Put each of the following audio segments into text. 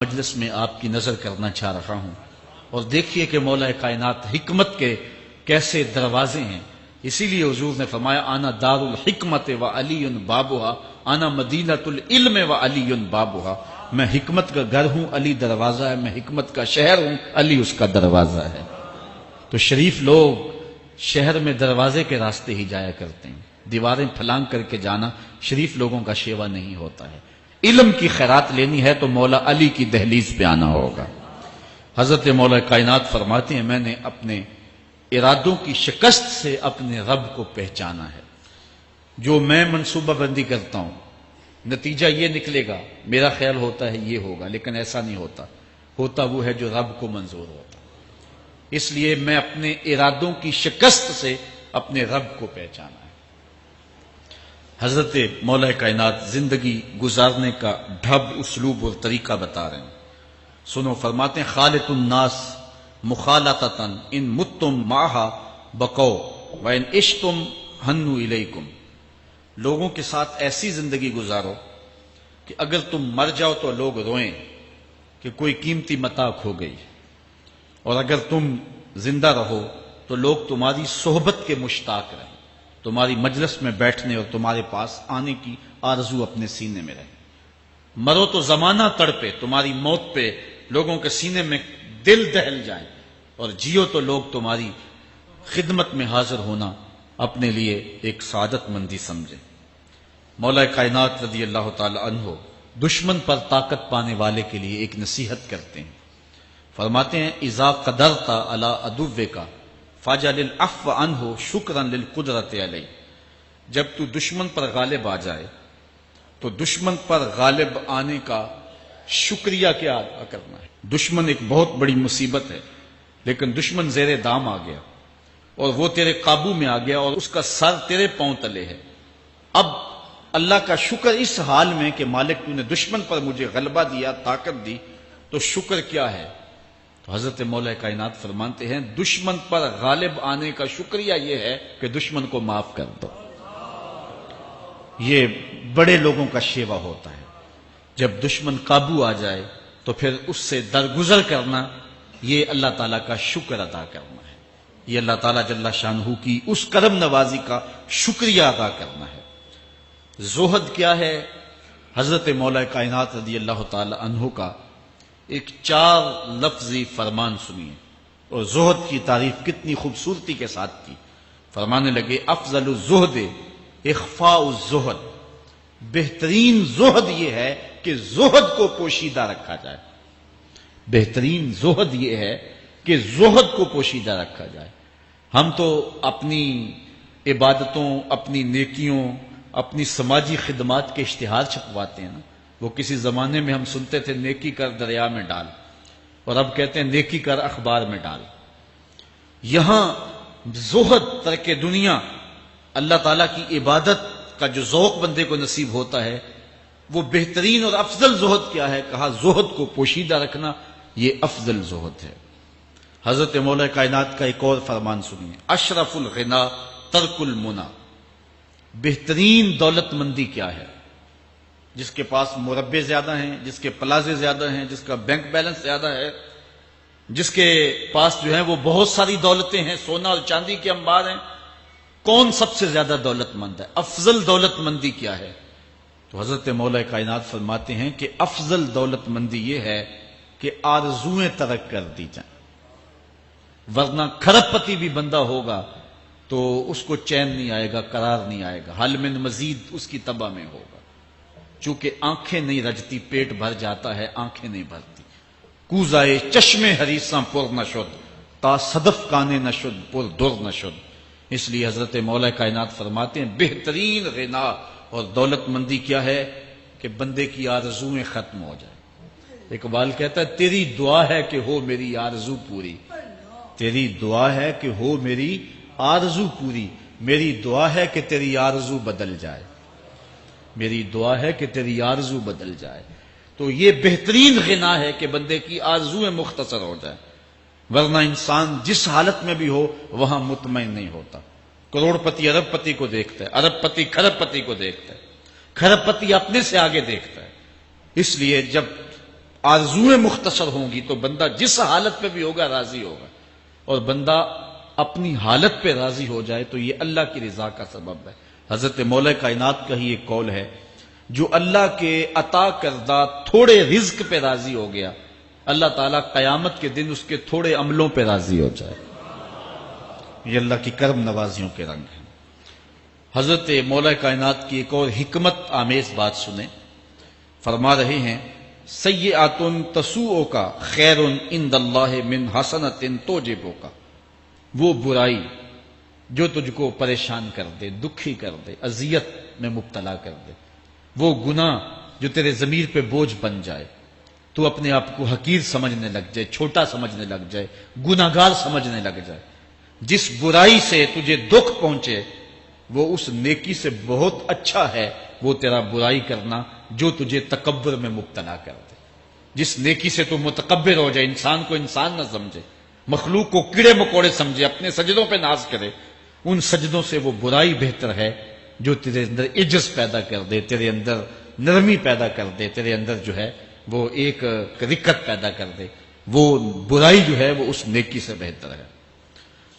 مجلس میں آپ کی نظر کرنا چاہ رہا ہوں، اور دیکھیے کہ مولا کائنات حکمت کے کیسے دروازے ہیں۔ اسی لیے حضور نے فرمایا آنا دار الحکمت و علی بابها، آنا مدینۃ العلم و علی بابها، میں حکمت کا گھر ہوں، علی دروازہ ہے، میں حکمت کا شہر ہوں، علی اس کا دروازہ ہے۔ تو شریف لوگ شہر میں دروازے کے راستے ہی جایا کرتے ہیں، دیواریں پھلانگ کر کے جانا شریف لوگوں کا شیوا نہیں ہوتا ہے۔ علم کی خیرات لینی ہے تو مولا علی کی دہلیز پہ آنا ہوگا۔ حضرت مولا کائنات فرماتے ہیں میں نے اپنے ارادوں کی شکست سے اپنے رب کو پہچانا ہے۔ جو میں منصوبہ بندی کرتا ہوں نتیجہ یہ نکلے گا، میرا خیال ہوتا ہے یہ ہوگا، لیکن ایسا نہیں ہوتا، ہوتا وہ ہے جو رب کو منظور ہوتا۔ اس لیے میں اپنے ارادوں کی شکست سے اپنے رب کو پہچانا ہے۔ حضرت مولا کائنات زندگی گزارنے کا ڈھب، اسلوب اور طریقہ بتا رہے ہیں، سنو۔ فرماتے ہیں خالط الناس مخالطتاً ان متتم معہا بقو وان عشتم ہنو الیکم، لوگوں کے ساتھ ایسی زندگی گزارو کہ اگر تم مر جاؤ تو لوگ روئیں کہ کوئی قیمتی متاع کھو گئی، اور اگر تم زندہ رہو تو لوگ تمہاری صحبت کے مشتاق رہیں، تمہاری مجلس میں بیٹھنے اور تمہارے پاس آنے کی آرزو اپنے سینے میں رہے۔ مرو تو زمانہ تڑپے، تمہاری موت پہ لوگوں کے سینے میں دل دہل جائیں، اور جیو تو لوگ تمہاری خدمت میں حاضر ہونا اپنے لیے ایک سعادت مندی سمجھیں۔ مولا کائنات رضی اللہ تعالی عنہ دشمن پر طاقت پانے والے کے لیے ایک نصیحت کرتے ہیں، فرماتے ہیں اذا قدرت علی عدوک فاجعل العفو عنہ شکرا للقدرت علیہ، جب تو دشمن پر غالب آ جائے تو دشمن پر غالب آنے کا شکریہ کیا ادا کرنا ہے۔ دشمن ایک بہت بڑی مصیبت ہے، لیکن دشمن زیر دام آ گیا اور وہ تیرے قابو میں آ گیا اور اس کا سر تیرے پاؤں تلے ہے۔ اب اللہ کا شکر اس حال میں کہ مالک تو نے دشمن پر مجھے غلبہ دیا، طاقت دی، تو شکر کیا ہے؟ تو حضرت مولا کائنات فرماتے ہیں دشمن پر غالب آنے کا شکریہ یہ ہے کہ دشمن کو معاف کر دو۔ یہ بڑے لوگوں کا شیوا ہوتا ہے، جب دشمن قابو آ جائے تو پھر اس سے درگزر کرنا، یہ اللہ تعالیٰ کا شکر ادا کرنا ہے، یہ اللہ تعالیٰ جل شانہ کی اس کرم نوازی کا شکریہ ادا کرنا ہے۔ زہد کیا ہے؟ حضرت مولا کائنات رضی اللہ تعالی عنہ کا ایک 4 لفظی فرمان سنیے، اور زہد کی تعریف کتنی خوبصورتی کے ساتھ کی۔ فرمانے لگے افضل الزہد اخفاء الزہد، بہترین زہد یہ ہے کہ زہد کو پوشیدہ رکھا جائے، بہترین زہد یہ ہے کہ زہد کو پوشیدہ رکھا جائے۔ ہم تو اپنی عبادتوں، اپنی نیکیوں، اپنی سماجی خدمات کے اشتہار چھپواتے ہیں نا۔ وہ کسی زمانے میں ہم سنتے تھے نیکی کر دریا میں ڈال، اور اب کہتے ہیں نیکی کر اخبار میں ڈال۔ یہاں زہد، ترک دنیا، اللہ تعالیٰ کی عبادت کا جو ذوق بندے کو نصیب ہوتا ہے، وہ بہترین اور افضل زہد کیا ہے؟ کہا زہد کو پوشیدہ رکھنا، یہ افضل زہد ہے۔ حضرت مولا کائنات کا ایک اور فرمان سنیے، اشرف الغنا ترک المنا، بہترین دولت مندی کیا ہے؟ جس کے پاس مربے زیادہ ہیں، جس کے پلازے زیادہ ہیں، جس کا بینک بیلنس زیادہ ہے، جس کے پاس جو ہے وہ بہت ساری دولتیں ہیں، سونا اور چاندی کے انبار ہیں، کون سب سے زیادہ دولت مند ہے؟ افضل دولت مندی کیا ہے؟ تو حضرت مولا کائنات فرماتے ہیں کہ افضل دولت مندی یہ ہے کہ آرزویں ترک کر دی جائیں، ورنہ کھرب پتی بھی بندہ ہوگا تو اس کو چین نہیں آئے گا، قرار نہیں آئے گا، حل من مزید اس کی تباہ میں ہوگا۔ چونکہ آنکھیں نہیں رجتی، پیٹ بھر جاتا ہے، آنکھیں نہیں بھرتی۔ کوزائے چشم حریصاں پر نشد، تا صدف کانے نشد پر در نشد۔ اس لیے حضرت مولا کائنات فرماتے ہیں بہترین غنا اور دولت مندی کیا ہے؟ کہ بندے کی آرزویں ختم ہو جائیں۔ اقبال کہتا ہے تیری دعا ہے کہ ہو میری آرزو پوری، تیری دعا ہے کہ ہو میری آرزو پوری، میری دعا ہے کہ تیری آرزو بدل جائے، میری دعا ہے کہ تیری آرزو بدل جائے۔ تو یہ بہترین غنا ہے کہ بندے کی آرزویں مختصر ہو جائے، ورنہ انسان جس حالت میں بھی ہو وہاں مطمئن نہیں ہوتا۔ کروڑ پتی ارب پتی کو دیکھتا ہے، ارب پتی کھرب پتی کو دیکھتا ہے، کھرب پتی اپنے سے آگے دیکھتا ہے۔ اس لیے جب آرزویں مختصر ہوں گی تو بندہ جس حالت پہ بھی ہوگا راضی ہوگا، اور بندہ اپنی حالت پہ راضی ہو جائے تو یہ اللہ کی رضا کا سبب ہے۔ حضرت مولا کائنات کا ہی ایک قول ہے، جو اللہ کے عطا کردہ تھوڑے رزق پہ راضی ہو گیا، اللہ تعالیٰ قیامت کے دن اس کے تھوڑے عملوں پہ راضی ہو جائے۔ یہ اللہ کی کرم نوازیوں کے رنگ ہیں۔ حضرت مولا کائنات کی ایک اور حکمت آمیز بات سنیں، فرما رہے ہیں سیئات تسوءک خیر عند اللہ من حسنۃ توجبک، وہ برائی جو تجھ کو پریشان کر دے، دکھی کر دے، اذیت میں مبتلا کر دے، وہ گناہ جو تیرے ضمیر پہ بوجھ بن جائے، تو اپنے آپ کو حقیر سمجھنے لگ جائے، چھوٹا سمجھنے لگ جائے، گناہگار سمجھنے لگ جائے، جس برائی سے تجھے دکھ پہنچے وہ اس نیکی سے بہت اچھا ہے وہ تیرا برائی کرنا جو تجھے تکبر میں مبتلا کر دے۔ جس نیکی سے تو متکبر ہو جائے، انسان کو انسان نہ سمجھے، مخلوق کو کیڑے مکوڑے سمجھے، اپنے سجدوں پہ ناز کرے، ان سجدوں سے وہ برائی بہتر ہے جو تیرے اندر عجز پیدا کر دے، تیرے اندر نرمی پیدا کر دے، تیرے اندر جو ہے وہ ایک رکت پیدا کر دے، وہ برائی جو ہے وہ اس نیکی سے بہتر ہے۔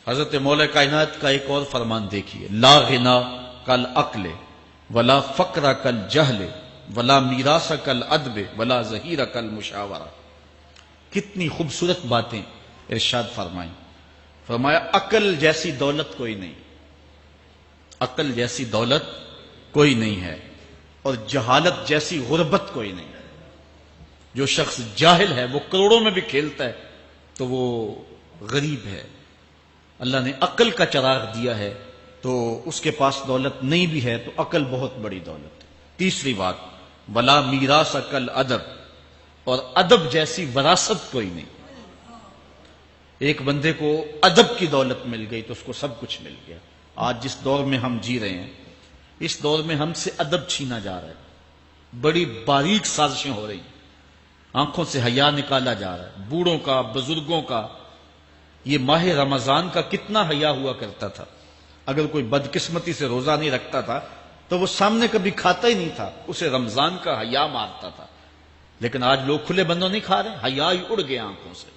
حضرت مولا کائنات کا ایک اور فرمان دیکھیے، لا غنا کل عقل ولا فقر کل جہل ولا میراث کل ادب ولا ظہیر کل مشاورہ۔ کتنی خوبصورت باتیں ارشاد فرمائیں۔ فرمایا عقل جیسی دولت کوئی نہیں، عقل جیسی دولت کوئی نہیں ہے، اور جہالت جیسی غربت کوئی نہیں ہے۔ جو شخص جاہل ہے وہ کروڑوں میں بھی کھیلتا ہے تو وہ غریب ہے۔ اللہ نے عقل کا چراغ دیا ہے تو اس کے پاس دولت نہیں بھی ہے تو عقل بہت بڑی دولت ہے۔ تیسری بات، ولا میراث کل ادب، اور ادب جیسی وراثت کوئی نہیں۔ ایک بندے کو ادب کی دولت مل گئی تو اس کو سب کچھ مل گیا۔ آج جس دور میں ہم جی رہے ہیں، اس دور میں ہم سے ادب چھینا جا رہا ہے، بڑی باریک سازشیں ہو رہی ہیں، آنکھوں سے حیا نکالا جا رہا ہے، بوڑھوں کا، بزرگوں کا۔ یہ ماہ رمضان کا کتنا حیا ہوا کرتا تھا، اگر کوئی بدقسمتی سے روزہ نہیں رکھتا تھا تو وہ سامنے کبھی کھاتا ہی نہیں تھا، اسے رمضان کا حیا مارتا تھا۔ لیکن آج لوگ کھلے بندوں نہیں کھا رہے، حیا ہی اڑ گیا آنکھوں سے۔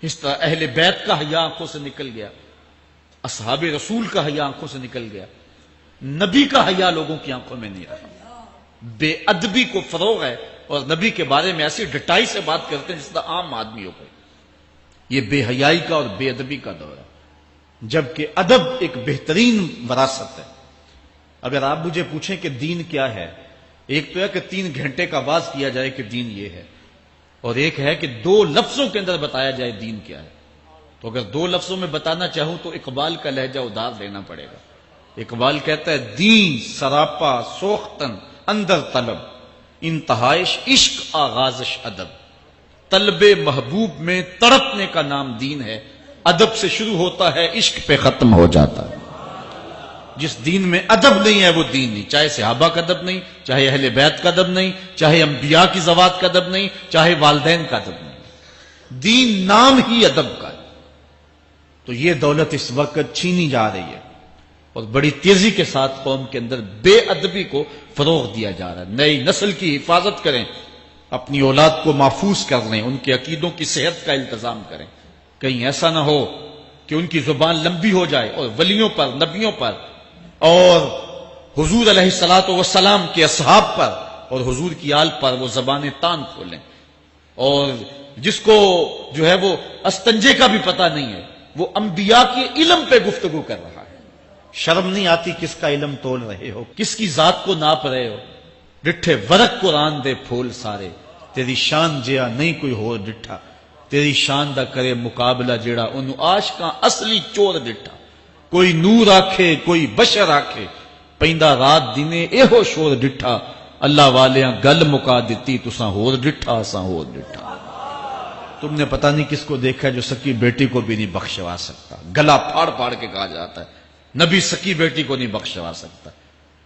اس طرح اہل بیت کا حیا آنکھوں سے نکل گیا، اصحاب رسول کا حیا آنکھوں سے نکل گیا، نبی کا حیا لوگوں کی آنکھوں میں نہیں رہا۔ بے ادبی کو فروغ ہے، اور نبی کے بارے میں ایسی ڈٹائی سے بات کرتے ہیں جس طرح عام آدمی ہو گئے۔ یہ بے حیائی کا اور بے ادبی کا دور ہے، جبکہ ادب ایک بہترین وراثت ہے۔ اگر آپ مجھے پوچھیں کہ دین کیا ہے، ایک تو ہے کہ 3 گھنٹے کا واز کیا جائے کہ دین یہ ہے، اور ایک ہے کہ 2 لفظوں کے اندر بتایا جائے دین کیا ہے۔ تو اگر 2 لفظوں میں بتانا چاہوں تو اقبال کا لہجہ ادار لینا پڑے گا۔ اقبال کہتا ہے دین سراپا سوختن اندر طلب، انتہائش عشق آغازش ادب۔ طلب محبوب میں تڑپنے کا نام دین ہے، ادب سے شروع ہوتا ہے عشق پہ ختم ہو جاتا ہے۔ جس دین میں ادب نہیں ہے وہ دین نہیں، چاہے صحابہ کا ادب نہیں، چاہے اہل بیت کا ادب نہیں، چاہے انبیاء کی ذوات کا ادب نہیں، چاہے والدین کا ادب نہیں، دین نام ہی ادب کا ہے۔ تو یہ دولت اس وقت چھینی جا رہی ہے، اور بڑی تیزی کے ساتھ قوم کے اندر بے ادبی کو فروغ دیا جا رہا ہے۔ نئی نسل کی حفاظت کریں، اپنی اولاد کو محفوظ کر لیں، ان کے عقیدوں کی صحت کا التزام کریں، کہیں ایسا نہ ہو کہ ان کی زبان لمبی ہو جائے اور ولیوں پر، نبیوں پر، اور حضور علیہ الصلوۃ والسلام کے اصحاب پر اور حضور کی آل پر وہ زبانیں تان کھولیں، اور جس کو جو ہے وہ استنجے کا بھی پتہ نہیں ہے وہ انبیاء کے علم پہ گفتگو کر رہا ہے۔ شرم نہیں آتی کس کا علم تول رہے ہو، کس کی ذات کو ناپ رہے ہو۔ ڈٹھے ورق قرآن دے پھول سارے، تیری شان جیا نہیں کوئی ہو ڈٹھا، تیری شان دا کرے مقابلہ جیڑا انہوں عاشقاں اصلی چور ڈٹھا۔ کوئی نور آکھے کوئی بشر آکھے، پیندا رات دینے ایہو شور ڈٹھا، اللہ والیاں گل مکا دیتی تساں ہور ڈٹھا اساں ہور ڈٹھا۔ تم نے پتہ نہیں کس کو دیکھا ہے جو سکی بیٹی کو بھی نہیں بخشوا سکتا، گلا پھاڑ پھاڑ کے کہا جاتا ہے نبی سکی بیٹی کو نہیں بخشوا سکتا۔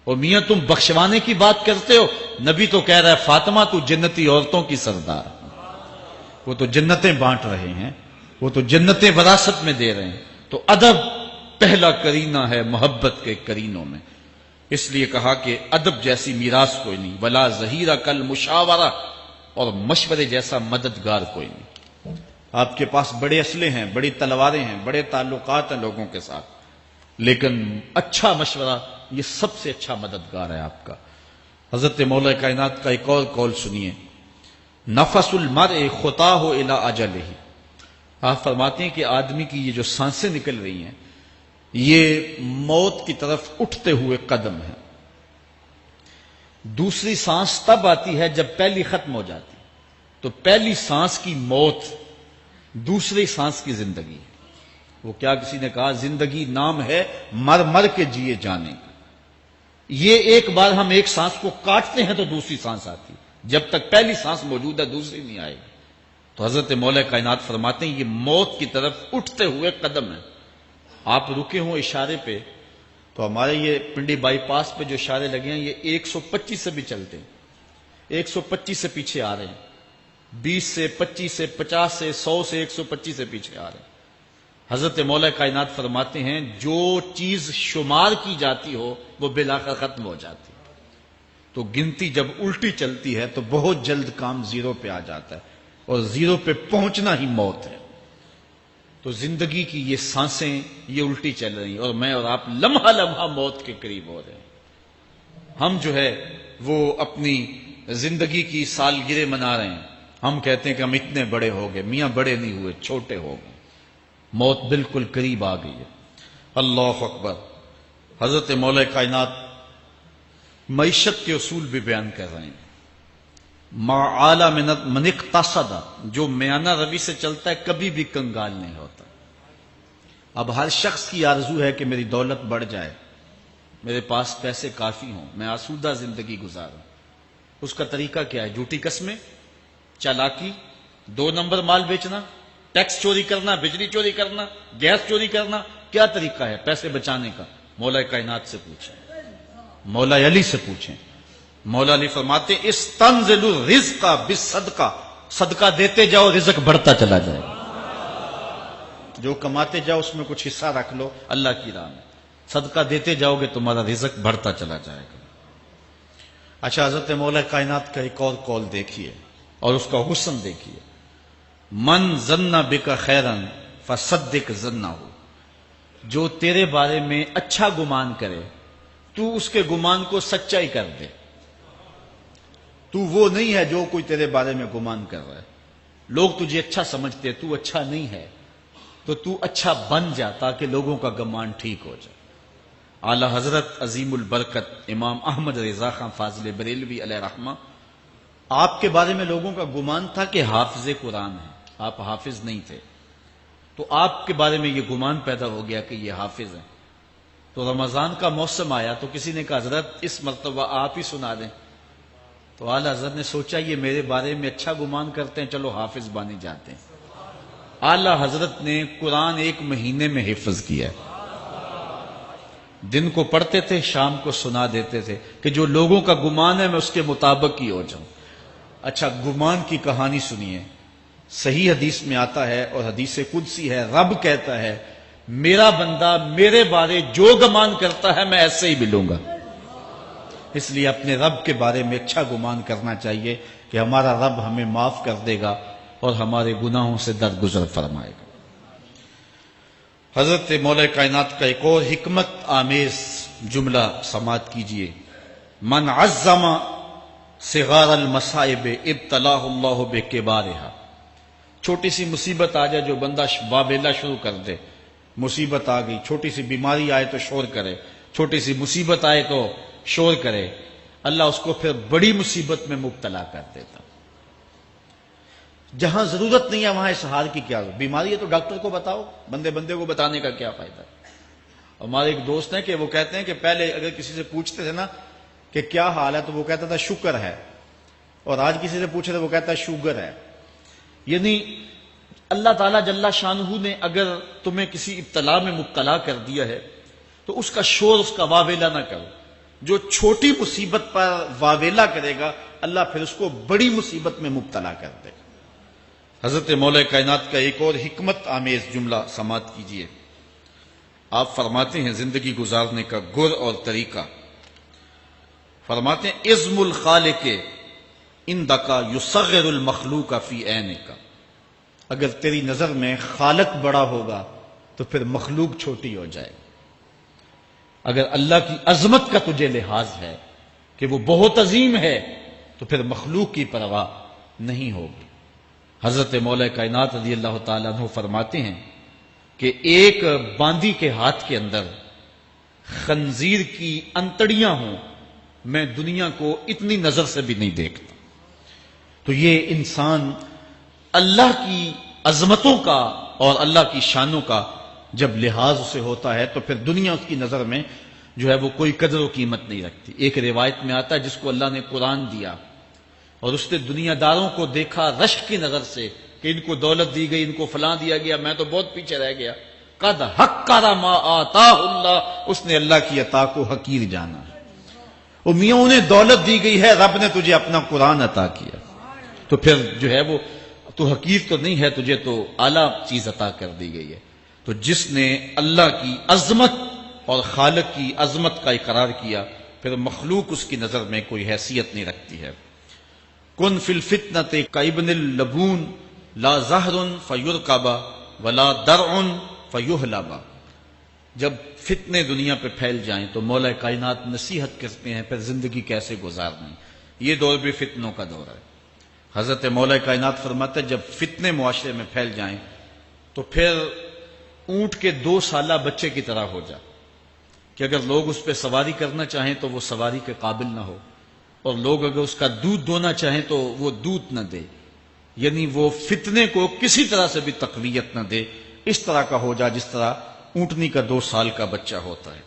اور میاں تم بخشوانے کی بات کرتے ہو، نبی تو کہہ رہا ہے فاطمہ تو جنتی عورتوں کی سردار، وہ تو جنتیں بانٹ رہے ہیں، وہ تو جنتیں وراثت میں دے رہے ہیں۔ تو ادب پہلا کرینہ ہے محبت کے کرینوں میں، اس لیے کہا کہ ادب جیسی میراث کوئی نہیں۔ ولا ظہیر کل مشاورہ، اور مشورے جیسا مددگار کوئی نہیں۔ آپ کے پاس بڑے اسلحے ہیں، بڑی تلواریں ہیں، بڑے تعلقات ہیں لوگوں کے ساتھ، لیکن اچھا مشورہ یہ سب سے اچھا مددگار ہے آپ کا۔ حضرت مولا کائنات کا ایک اور قول سنیے، نفس المرء خطاہ الی اجلہ۔ آپ فرماتے ہیں کہ آدمی کی یہ جو سانسیں نکل رہی ہیں یہ موت کی طرف اٹھتے ہوئے قدم ہیں۔ دوسری سانس تب آتی ہے جب پہلی ختم ہو جاتی، تو پہلی سانس کی موت، دوسری سانس کی زندگی۔ وہ کیا کسی نے کہا زندگی نام ہے مر مر کے جیے جانے کا۔ یہ ایک بار ہم ایک سانس کو کاٹتے ہیں تو دوسری سانس آتی، جب تک پہلی سانس موجود ہے دوسری نہیں آئے گی۔ تو حضرت مولا کائنات فرماتے ہیں یہ موت کی طرف اٹھتے ہوئے قدم ہے۔ آپ رکے ہوں اشارے پہ تو ہمارے یہ پنڈی بائی پاس پہ جو اشارے لگے ہیں یہ 125 سے بھی چلتے ہیں، 125 سے پیچھے آ رہے ہیں، 20 سے 25 سے 50 سے 100 سے 125 سے پیچھے آ رہے ہیں۔ حضرت مولا کائنات فرماتے ہیں جو چیز شمار کی جاتی ہو وہ بالآخر ختم ہو جاتی، تو گنتی جب الٹی چلتی ہے تو بہت جلد کام زیرو پہ آ جاتا ہے، اور زیرو پہ پہنچنا ہی موت ہے۔ تو زندگی کی یہ سانسیں یہ الٹی چل رہی ہیں، اور میں اور آپ لمحہ لمحہ موت کے قریب ہو رہے ہیں۔ ہم جو ہے وہ اپنی زندگی کی سالگرہ منا رہے ہیں، ہم کہتے ہیں کہ ہم اتنے بڑے ہو گئے، میاں بڑے نہیں ہوئے، چھوٹے ہو گئے، موت بالکل قریب آ گئی ہے۔ اللہ اکبر۔ حضرت مولا کائنات معیشت کے اصول بھی بیان کر رہے ہیں۔ ما اعلی من اقتصد، جو میانہ روی سے چلتا ہے کبھی بھی کنگال نہیں ہوتا۔ اب ہر شخص کی آرزو ہے کہ میری دولت بڑھ جائے، میرے پاس پیسے کافی ہوں، میں آسودہ زندگی گزاروں۔ اس کا طریقہ کیا ہے؟ جھوٹی قسمیں، چالاکی، 2 نمبر مال بیچنا، ٹیکس چوری کرنا، بجلی چوری کرنا، گیس چوری کرنا۔ کیا طریقہ ہے پیسے بچانے کا؟ مولا کائنات سے پوچھیں، مولا علی سے پوچھیں۔ مولا علی فرماتے ہیں استنزل الرزق بالصدقہ، صدقہ دیتے جاؤ رزق بڑھتا چلا جائے گا۔ جو کماتے جاؤ اس میں کچھ حصہ رکھ لو اللہ کی راہ میں، صدقہ دیتے جاؤ گے تمہارا رزق بڑھتا چلا جائے گا۔ اچھا، حضرت مولا کائنات کا ایک اور قول دیکھیے اور اس کا حسن دیکھیے، من ظن بک خیرا فصدق ظنہ، جو تیرے بارے میں اچھا گمان کرے تو اس کے گمان کو سچائی کر دے۔ تو وہ نہیں ہے جو کوئی تیرے بارے میں گمان کر رہا ہے، لوگ تجھے اچھا سمجھتے، تو اچھا نہیں ہے، تو اچھا بن جا تاکہ لوگوں کا گمان ٹھیک ہو جائے۔ اعلی حضرت عظیم البرکت امام احمد رضا خان فاضل بریلوی علیہ رحمہ، آپ کے بارے میں لوگوں کا گمان تھا کہ حافظ قرآن ہے، آپ حافظ نہیں تھے، تو آپ کے بارے میں یہ گمان پیدا ہو گیا کہ یہ حافظ ہیں۔ تو رمضان کا موسم آیا تو کسی نے کہا حضرت اس مرتبہ آپ ہی سنا دیں، تو اعلی حضرت نے سوچا یہ میرے بارے میں اچھا گمان کرتے ہیں، چلو حافظ بانے جاتے ہیں۔ اعلی حضرت نے قرآن 1 مہینے میں حفظ کیا، دن کو پڑھتے تھے، شام کو سنا دیتے تھے کہ جو لوگوں کا گمان ہے میں اس کے مطابق ہی ہو جاؤں۔ اچھا، گمان کی کہانی سنیے، صحیح حدیث میں آتا ہے اور حدیث قدسی ہے، رب کہتا ہے میرا بندہ میرے بارے جو گمان کرتا ہے میں ایسے ہی ملوں گا۔ اس لیے اپنے رب کے بارے میں اچھا گمان کرنا چاہیے کہ ہمارا رب ہمیں معاف کر دے گا اور ہمارے گناہوں سے درگزر فرمائے گا۔ حضرت مولا کائنات کا ایک اور حکمت آمیز جملہ سماعت کیجئے، من عظم صغار المصائب ابتلاہ اللہ بکبارہا۔ چھوٹی سی مصیبت آ جائے جو بندہ واویلا شروع کر دے، مصیبت آ گئی، چھوٹی سی بیماری آئے تو شور کرے، چھوٹی سی مصیبت آئے تو شور کرے، اللہ اس کو پھر بڑی مصیبت میں مبتلا کر دیتا۔ جہاں ضرورت نہیں ہے وہاں اظہار کی کیا ضرورت؟ بیماری ہے تو ڈاکٹر کو بتاؤ، بندے کو بتانے کا کیا فائدہ؟ ہمارے ایک دوست ہیں کہ وہ کہتے ہیں کہ پہلے اگر کسی سے پوچھتے تھے نا کہ کیا حال ہے تو وہ کہتا تھا شکر ہے، اور آج کسی سے پوچھے تو وہ کہتا ہے شوگر ہے۔ یعنی اللہ تعالیٰ جل شانہ نے اگر تمہیں کسی ابتلا میں مبتلا کر دیا ہے تو اس کا شور، اس کا واویلا نہ کرو۔ جو چھوٹی مصیبت پر واویلا کرے گا اللہ پھر اس کو بڑی مصیبت میں مبتلا کر دے گا۔ حضرت مولا کائنات کا ایک اور حکمت آمیز جملہ سماعت کیجئے، آپ فرماتے ہیں زندگی گزارنے کا گر اور طریقہ، فرماتے ہیں عزم الخالق اندکا یصغر المخلوق فی عینک، اگر تیری نظر میں خالق بڑا ہوگا تو پھر مخلوق چھوٹی ہو جائے گی۔ اگر اللہ کی عظمت کا تجھے لحاظ ہے کہ وہ بہت عظیم ہے تو پھر مخلوق کی پرواہ نہیں ہوگی۔ حضرت مولا کائنات رضی اللہ تعالیٰ عنہ فرماتے ہیں کہ ایک باندی کے ہاتھ کے اندر خنزیر کی انتڑیاں ہوں، میں دنیا کو اتنی نظر سے بھی نہیں دیکھتا۔ تو یہ انسان اللہ کی عظمتوں کا اور اللہ کی شانوں کا جب لحاظ اسے ہوتا ہے تو پھر دنیا اس کی نظر میں جو ہے وہ کوئی قدر و قیمت نہیں رکھتی۔ ایک روایت میں آتا ہے جس کو اللہ نے قرآن دیا اور اس نے دنیا داروں کو دیکھا رشک کی نظر سے کہ ان کو دولت دی گئی، ان کو فلاں دیا گیا، میں تو بہت پیچھے رہ گیا۔ قد حقر ما آتاہ اللہ، اس نے اللہ کی عطا کو حقیر جانا۔ او میاں انہیں دولت دی گئی ہے، رب نے تجھے اپنا قرآن عطا کیا، تو پھر جو ہے وہ تو حقیر تو نہیں ہے، تجھے تو اعلیٰ چیز عطا کر دی گئی ہے۔ تو جس نے اللہ کی عظمت اور خالق کی عظمت کا اقرار کیا پھر مخلوق اس کی نظر میں کوئی حیثیت نہیں رکھتی ہے۔ کن فی الفتنۃ کابن اللبون لا زہر فیرکب ولا درع فیحلب، جب فتنے دنیا پہ پھیل جائیں تو مولا کائنات نصیحت کرتے ہیں پھر زندگی کیسے گزارنی۔ یہ دور بھی فتنوں کا دور ہے۔ حضرت مولا کائنات فرماتے ہیں جب فتنے معاشرے میں پھیل جائیں تو پھر اونٹ کے 2 سالہ بچے کی طرح ہو جا کہ اگر لوگ اس پہ سواری کرنا چاہیں تو وہ سواری کے قابل نہ ہو، اور لوگ اگر اس کا دودھ دونا چاہیں تو وہ دودھ نہ دے، یعنی وہ فتنے کو کسی طرح سے بھی تقویت نہ دے، اس طرح کا ہو جا جس طرح اونٹنی کا 2 سال کا بچہ ہوتا ہے۔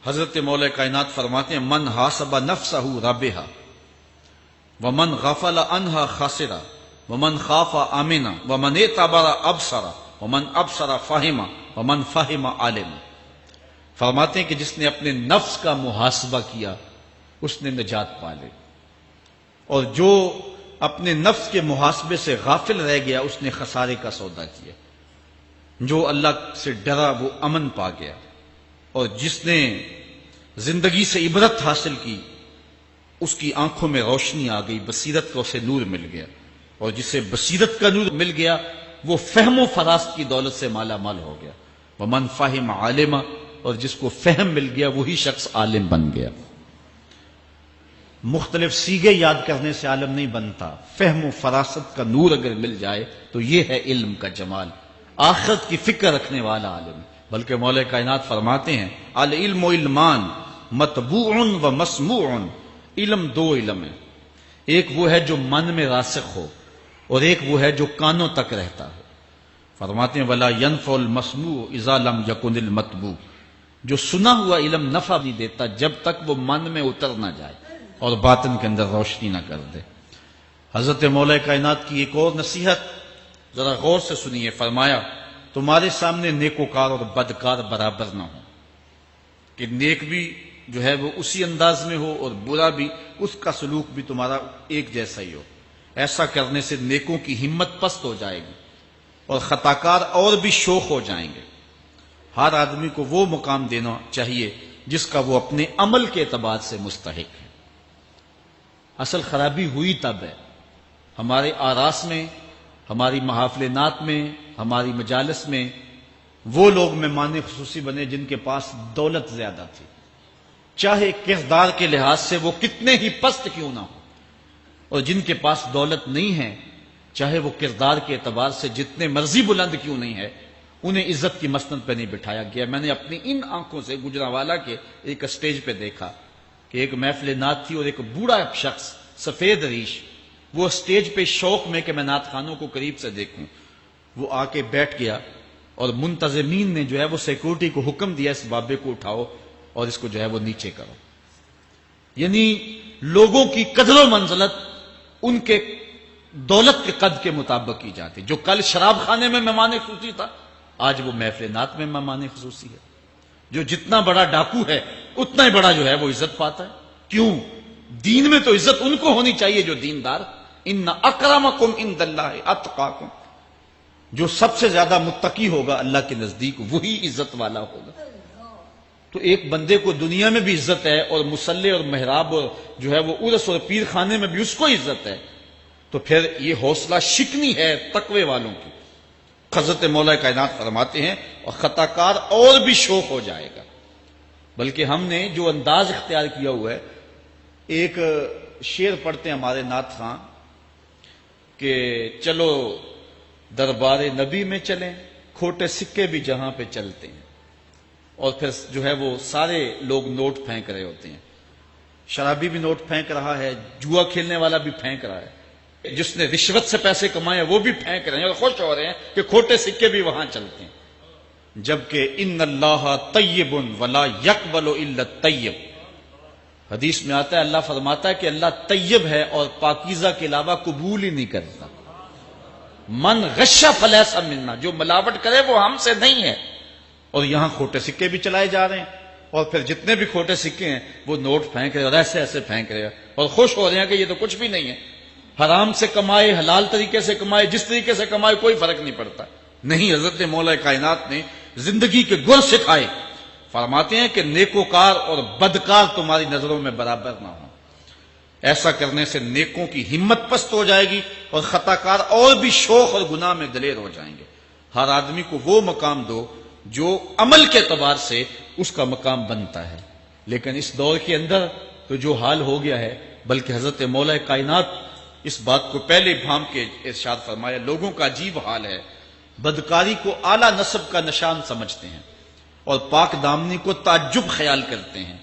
حضرت مولا کائنات فرماتے ہیں من حاسب نفسہ ربحا ومن غفل عنہا خاسرا ومن خاف آمنا ومن اعتبر ابصر ومن ابصر فہم ومن فہم عالم، فرماتے ہیں کہ جس نے اپنے نفس کا محاسبہ کیا اس نے نجات پا لی، اور جو اپنے نفس کے محاسبے سے غافل رہ گیا اس نے خسارے کا سودا کیا۔ جو اللہ سے ڈرا وہ امن پا گیا، اور جس نے زندگی سے عبرت حاصل کی اس کی آنکھوں میں روشنی آ گئی، بصیرت کا اسے نور مل گیا، اور جسے بصیرت کا نور مل گیا وہ فہم و فراست کی دولت سے مالا مال ہو گیا۔ ومن فہم عالم، اور جس کو فہم مل گیا وہی شخص عالم بن گیا۔ مختلف سیغے یاد کرنے سے عالم نہیں بنتا، فہم و فراست کا نور اگر مل جائے تو یہ ہے علم کا جمال، آخرت کی فکر رکھنے والا عالم۔ بلکہ مولا کائنات فرماتے ہیں العلم علمان مطبوع و مسموع، علم 2 علم ہے، ایک وہ ہے جو من میں راسخ ہو اور ایک وہ ہے جو کانوں تک رہتا ہے۔ فرماتے ہیں ولا ينفع المسموع اذا لم يكن المتبوع، جو سنا ہوا علم نفع نہیں دیتا جب تک وہ من میں اتر نہ جائے اور باطن کے اندر روشنی نہ کر دے۔ حضرت مولا کائنات کی ایک اور نصیحت ذرا غور سے سنیے، فرمایا تمہارے سامنے نیکوکار اور بدکار برابر نہ ہو، کہ نیک بھی جو ہے وہ اسی انداز میں ہو اور برا بھی، اس کا سلوک بھی تمہارا ایک جیسا ہی ہو۔ ایسا کرنے سے نیکوں کی ہمت پست ہو جائے گی اور خطاکار اور بھی شوخ ہو جائیں گے۔ ہر آدمی کو وہ مقام دینا چاہیے جس کا وہ اپنے عمل کے اعتبار سے مستحق ہے۔ اصل خرابی ہوئی تب ہے ہمارے آراس میں، ہماری محافل نعت میں، ہماری مجالس میں وہ لوگ مہمان خصوصی بنے جن کے پاس دولت زیادہ تھی، چاہے کردار کے لحاظ سے وہ کتنے ہی پست کیوں نہ ہو، اور جن کے پاس دولت نہیں ہے چاہے وہ کردار کے اعتبار سے جتنے مرضی بلند کیوں نہیں ہے، انہیں عزت کی مسند پہ نہیں بٹھایا گیا۔ میں نے اپنی ان آنکھوں سے گجرانوالہ کے ایک اسٹیج پہ دیکھا کہ ایک محفل نعت تھی اور ایک بوڑھا شخص سفید ریش، وہ اسٹیج پہ شوق میں کہ میں نعت خانوں کو قریب سے دیکھوں، وہ آ کے بیٹھ گیا، اور منتظمین نے جو ہے وہ سیکورٹی کو حکم دیا اس بابے کو اٹھاؤ اور اس کو جو ہے وہ نیچے کرو۔ یعنی لوگوں کی قدر و منزلت ان کے دولت کے قد کے مطابق کی جاتی۔ جو کل شراب خانے میں مہمان خصوصی تھا آج وہ محفل نعت میں مہمان خصوصی ہے۔ جو جتنا بڑا ڈاکو ہے اتنا ہی بڑا جو ہے وہ عزت پاتا ہے۔ کیوں؟ دین میں تو عزت ان کو ہونی چاہیے جو دیندار۔ ان اکرمکم عند اللہ اتقاکم، جو سب سے زیادہ متقی ہوگا اللہ کے نزدیک وہی عزت والا ہوگا۔ تو تو ایک بندے کو دنیا میں بھی عزت ہے اور مصلی اور محراب اور جو ہے وہ عرس اور پیر خانے میں بھی اس کو عزت ہے، تو پھر یہ حوصلہ شکنی ہے تقوی والوں کی۔ حضرت مولا کائنات فرماتے ہیں اور خطا کار اور بھی شوق ہو جائے گا۔ بلکہ ہم نے جو انداز اختیار کیا ہوا ہے، ایک شعر پڑھتے ہیں ہمارے نعت خاں کہ چلو دربار نبی میں چلیں، کھوٹے سکے بھی جہاں پہ چلتے ہیں، اور پھر جو ہے وہ سارے لوگ نوٹ پھینک رہے ہوتے ہیں، شرابی بھی نوٹ پھینک رہا ہے، جوا کھیلنے والا بھی پھینک رہا ہے، جس نے رشوت سے پیسے کمائے وہ بھی پھینک رہے ہیں اور خوش ہو رہے ہیں کہ کھوٹے سکے بھی وہاں چلتے ہیں، جبکہ ان اللہ طیب ولا یقبل الا الطیب، حدیث میں آتا ہے اللہ فرماتا ہے کہ اللہ طیب ہے اور پاکیزہ کے علاوہ قبول ہی نہیں کرتا۔ من غش فلیس منا، جو ملاوٹ کرے وہ ہم سے نہیں ہے۔ اور یہاں کھوٹے سکے بھی چلائے جا رہے ہیں، اور پھر جتنے بھی کھوٹے سکے ہیں وہ نوٹ پھینک رہے اور ایسے ایسے پھینک رہے اور خوش ہو رہے ہیں کہ یہ تو کچھ بھی نہیں ہے، حرام سے کمائے حلال طریقے سے کمائے جس طریقے سے کمائے کوئی فرق نہیں پڑتا۔ نہیں، حضرت مولا کائنات نے زندگی کے گر سکھائے، فرماتے ہیں کہ نیکوکار اور بدکار تمہاری نظروں میں برابر نہ ہو، ایسا کرنے سے نیکوں کی ہمت پست ہو جائے گی اور خطا کار اور بھی شوق اور گناہ میں دلیر ہو جائیں گے۔ ہر آدمی کو وہ مقام دو جو عمل کے اعتبار سے اس کا مقام بنتا ہے، لیکن اس دور کے اندر تو جو حال ہو گیا ہے، بلکہ حضرت مولا کائنات اس بات کو پہلے بھام کے ارشاد فرمایا، لوگوں کا عجیب حال ہے، بدکاری کو اعلیٰ نسب کا نشان سمجھتے ہیں اور پاک دامنی کو تعجب خیال کرتے ہیں،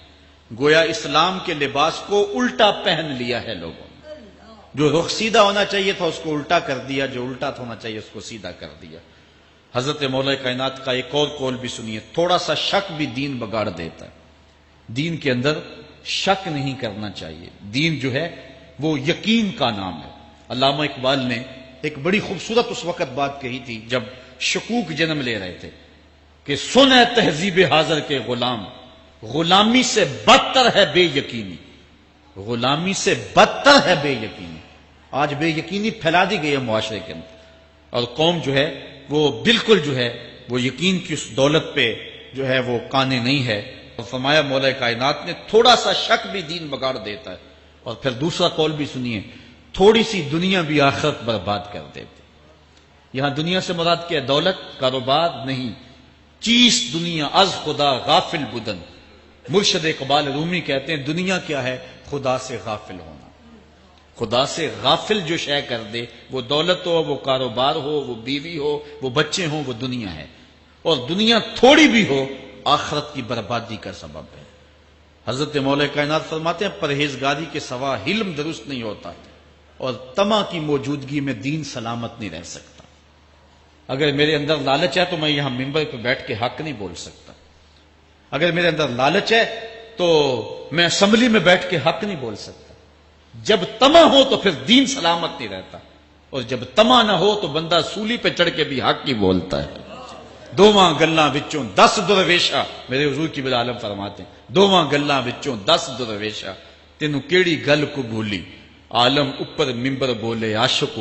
گویا اسلام کے لباس کو الٹا پہن لیا ہے لوگوں نے، جو رخ سیدھا ہونا چاہیے تھا اس کو الٹا کر دیا، جو الٹا ہونا چاہیے اس کو سیدھا کر دیا۔ حضرت مولا کائنات کا ایک اور قول بھی سنیے، تھوڑا سا شک بھی دین بگاڑ دیتا ہے، دین کے اندر شک نہیں کرنا چاہیے، دین جو ہے وہ یقین کا نام ہے۔ علامہ اقبال نے ایک بڑی خوبصورت اس وقت بات کہی تھی جب شکوک جنم لے رہے تھے کہ سن ہے تہذیب حاضر کے غلام، غلامی سے بدتر ہے بے یقینی، غلامی سے بدتر ہے بے یقینی۔ آج بے یقینی پھیلا دی گئی ہے معاشرے کے اندر، اور قوم جو ہے وہ بالکل جو ہے وہ یقین کی اس دولت پہ جو ہے وہ قانے نہیں ہے۔ اور فرمایا مولا کائنات نے تھوڑا سا شک بھی دین بگاڑ دیتا ہے۔ اور پھر دوسرا قول بھی سنیے، تھوڑی سی دنیا بھی آخرت برباد کر دیتے۔ یہاں دنیا سے مراد کیا؟ دولت، کاروبار نہیں، چیز دنیا از خدا غافل بدن۔ مرشد اقبال رومی کہتے ہیں دنیا کیا ہے؟ خدا سے غافل ہونا۔ خدا سے غافل جو شے کر دے، وہ دولت ہو، وہ کاروبار ہو، وہ بیوی ہو، وہ بچے ہوں، وہ دنیا ہے، اور دنیا تھوڑی بھی ہو آخرت کی بربادی کا سبب ہے۔ حضرت مولا کائنات فرماتے ہیں پرہیزگاری کے سوا علم درست نہیں ہوتا، اور طمع کی موجودگی میں دین سلامت نہیں رہ سکتا۔ اگر میرے اندر لالچ ہے تو میں یہاں ممبر پہ بیٹھ کے حق نہیں بول سکتا، اگر میرے اندر لالچ ہے تو میں اسمبلی میں بیٹھ کے حق نہیں بول سکتا۔ جب طمع ہو تو پھر دین سلامت نہیں رہتا، اور جب طمع نہ ہو تو بندہ سولی پہ چڑھ کے بھی حق ہی بولتا ہے۔ دوواں گلاں وچوں 10 درویشا، میرے حضور کی عالم فرماتے ہیں دوواں گلاں وچوں 10 درویشا، تینوں کیڑی گل کو بھولی، عالم اوپر ممبر بولے عاشق